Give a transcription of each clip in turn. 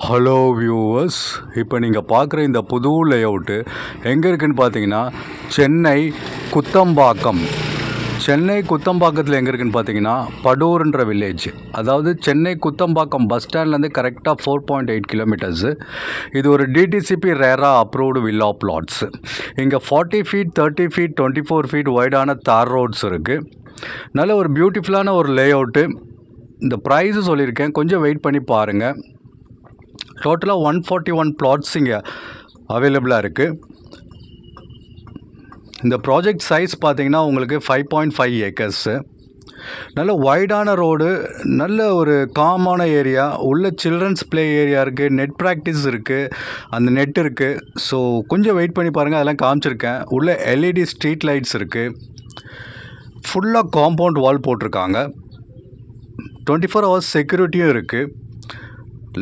Hello viewers, இப்போ நீங்கள் பார்க்குற இந்த புது லேஅவுட்டு எங்கே இருக்குதுன்னு பார்த்தீங்கன்னா சென்னை குத்தம்பாக்கம். சென்னை குத்தம்பாக்கத்தில் எங்கே இருக்குதுன்னு பார்த்தீங்கன்னா படூர்ன்ற வில்லேஜ். அதாவது சென்னை குத்தம்பாக்கம் பஸ் ஸ்டாண்ட்லேருந்து கரெக்டாக 4.8 கிலோமீட்டர்ஸு. இது ஒரு டிடிசிபி ரேரா அப்ரூவ்டு வில்லா பிளாட்ஸு. இங்கே 40 ஃபீட் 30 ஃபீட் 24 ஃபீட் வைடான தார் ரோட்ஸ் இருக்குது. நல்ல ஒரு பியூட்டிஃபுல்லான ஒரு லேஅவுட்டு. இந்த ப்ரைஸு சொல்லியிருக்கேன், கொஞ்சம் வெயிட் பண்ணி பாருங்கள். டோட்டலாக 141 பிளாட்ஸ் இங்கே அவைலபிளாக இருக்குது. இந்த ப்ராஜெக்ட் சைஸ் பார்த்திங்கன்னா உங்களுக்கு 5.5 ஏக்கர்ஸு. நல்ல வைடான ரோடு, நல்ல ஒரு காமான ஏரியா, உள்ள சில்ட்ரன்ஸ் ப்ளே ஏரியா இருக்குது, நெட் ப்ராக்டிஸ் இருக்குது, அந்த நெட் இருக்குது. ஸோ கொஞ்சம் வெயிட் பண்ணி பாருங்கள், அதெல்லாம் காமிச்சிருக்கேன். உள்ள எல்இடி ஸ்ட்ரீட் லைட்ஸ் இருக்குது. ஃபுல்லாக காம்பவுண்ட் வால் போட்டிருக்காங்க. 24 ஹவர்ஸ் செக்யூரிட்டியும் இருக்குது.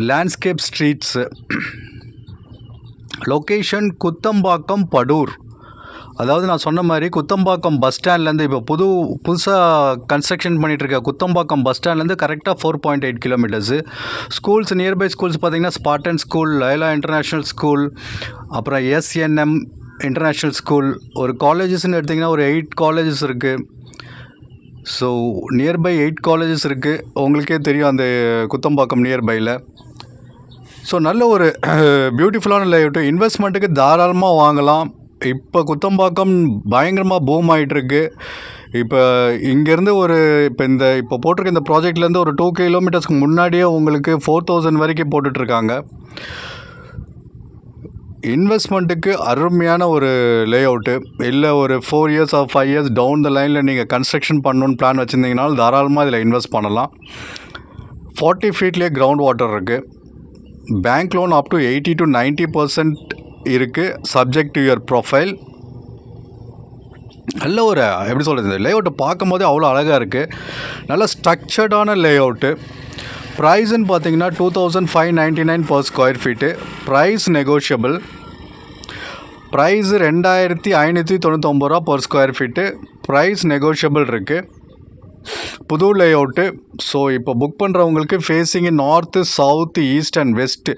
Landscape streets. Location Kuthambakkam Padur. அதாவது நான் சொன்ன மாதிரி குத்தம்பாக்கம் பஸ் ஸ்டாண்ட்லேருந்து இப்போ புதுசாக கன்ஸ்ட்ரக்ஷன் பண்ணிகிட்ருக்க குத்தம்பாக்கம் பஸ் ஸ்டாண்ட்லேருந்து கரெக்டாக 4.8 கிலோமீட்டர்ஸு. ஸ்கூல்ஸ், நியர்பை ஸ்கூல்ஸ் பார்த்திங்கன்னா Spartan school, Laila international school, அப்புறம் எஸ்என்எம் இன்டர்நேஷ்னல் ஸ்கூல். ஒரு காலேஜஸ்ன்னு எடுத்திங்கன்னா ஒரு 8 காலேஜஸ் இருக்குது. ஸோ நியர்பை 8 காலேஜஸ் இருக்குது. உங்களுக்கே தெரியும் அந்த குத்தம்பாக்கம் நியர்பையில். ஸோ நல்ல ஒரு பியூட்டிஃபுல்லான லேஅவுட்டு. இன்வெஸ்ட்மெண்ட்டுக்கு தாராளமாக வாங்கலாம். இப்போ குத்தம்பாக்கம் பயங்கரமாக பூம் ஆகிட்டுருக்கு. இப்போ இங்கேருந்து இப்போ போட்டிருக்க இந்த ப்ராஜெக்ட்லேருந்து ஒரு 2 கிலோமீட்டர்ஸ்க்கு முன்னாடியே உங்களுக்கு 4,000 வரைக்கும் போட்டுட்ருக்காங்க. இன்வெஸ்ட்மெண்ட்டுக்கு அருமையான ஒரு லேஅவுட்டு. இல்லை ஒரு 4 years or 5 years down the லைனில் நீங்கள் கன்ஸ்ட்ரக்ஷன் பண்ணணுன்னு பிளான் வச்சுருந்தீங்கனாலும் தாராளமாக இதில் இன்வெஸ்ட் பண்ணலாம். 40 ஃபீட்லேயே கிரவுண்ட் வாட்டர் இருக்குது. Bank loan up to 80 to 90% இருக்குது, சப்ஜெக்ட் டு யுவர் ப்ரொஃபைல். நல்ல ஒரு எப்படி சொல்கிறது, இந்த லேஅவுட்டை பார்க்கும் போதே அவ்வளோ அழகாக இருக்குது. நல்ல ஸ்ட்ரக்சர்டான லேஅவுட்டு. ப்ரைஸுன்னு பார்த்தீங்கன்னா 2,599 per square feet. Price negotiable. Price 2,599 ரூபா per square feet. Price negotiable இருக்குது. புது லேஅவுட்டு. ஸோ இப்போ புக் பண்ணுறவங்களுக்கு facing north, south, east and west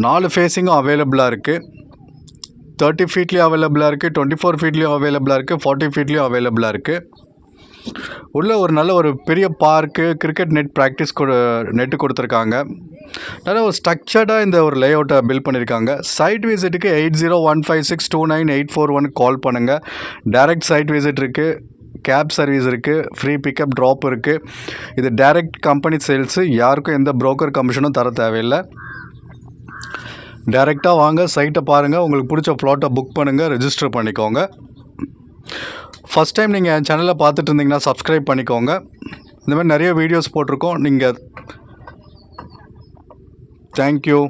4 ஃபேஸிங்கும் அவைலபிளாக இருக்குது. 30 ஃபீட்லேயும் அவைலபிளாக இருக்குது, 24 ஃபீட்லேயும் அவைலபிளாக இருக்குது, 40 ஃபீட்லேயும் அவைலபிளாக இருக்குது. உள்ள ஒரு நல்ல ஒரு பெரிய park, cricket net practice net கொடுத்துருக்காங்க. நல்ல ஒரு ஸ்ட்ரக்சர்டாக இந்த ஒரு லேஅவுட்டை பில்ட் பண்ணியிருக்காங்க. சைட் விசிட்டுக்கு 8015629841 கால் பண்ணுங்கள். டைரக்ட் சைட் விசிட் இருக்குது, கேப் சர்வீஸ் இருக்குது, ஃப்ரீ பிக்கப் ட்ராப் இருக்குது. இது டைரக்ட் கம்பெனி சேல்ஸு. யாருக்கும் எந்த புரோக்கர் கமிஷனும் தர தேவையில்லை. டைரெக்டாக வாங்க, சைட்டை பாருங்கள், உங்களுக்கு பிடிச்ச ப்ளாட்டை புக் பண்ணுங்கள், ரெஜிஸ்டர் பண்ணிக்கோங்க. ஃபஸ்ட் டைம் நீங்கள் என் சேனலை பார்த்துட்டு இருந்தீங்கன்னா சப்ஸ்கிரைப் பண்ணிக்கோங்க. இந்த மாதிரி நிறைய வீடியோஸ் போட்டிருக்கோம். நீங்கள் தேங்க்யூ.